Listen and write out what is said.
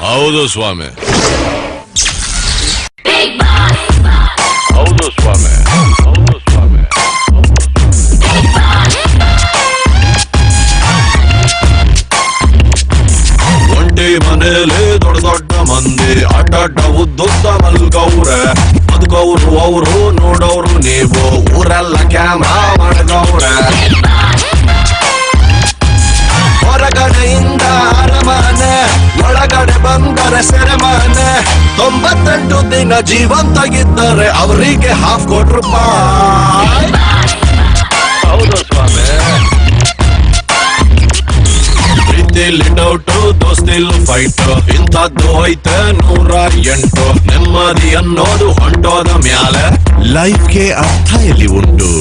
ಹೌದು ಸ್ವಾಮಿ, ಹೌದು ಸ್ವಾಮಿ, ಹೌದು ಸ್ವಾಮಿ. ಒಂಟಿ ಮನೇಲಿ ದೊಡ್ಡ ದೊಡ್ಡ ಮಂದಿ ಅಡ್ಡಡ್ಡ ಉದ್ದುದ್ದ ಮಲ್ಗವ್ರೆ. ಬದುಕವ್ರು ಅವರು, ನೋಡೋರು ನೀವು, ಊರೆಲ್ಲ ಕ್ಯಾಮ್ರಾ ಮಾಡ್ಗವ್ರೆ. ಹೊರಗಡೆಯಿಂದ ಅರಮನೆ, ಒಳಗಡೆ ಬಂದರೆ ಸೆರೆಮನೆ. 98 ದಿನ ಜೀವಂತಾಗಿದ್ದರೆ ಅವರಿಗೆ ₹50,000. ಹೌದು ಸ್ವಾಮಿ. ಪ್ರೀತಿಲಿ ಡೌಟು, ದೋಸ್ತಿಲ್ ಫೈಟ್, ಇಂಥದ್ದು ಐತೆ 108. ನೆಮ್ಮದಿ ಅನ್ನೋದು ಹೊಂಟೋದ ಮ್ಯಾಲೆ ಲೈಫ್ಗೆ ಅರ್ಥ ಎಲ್ಲಿ ಉಂಟು?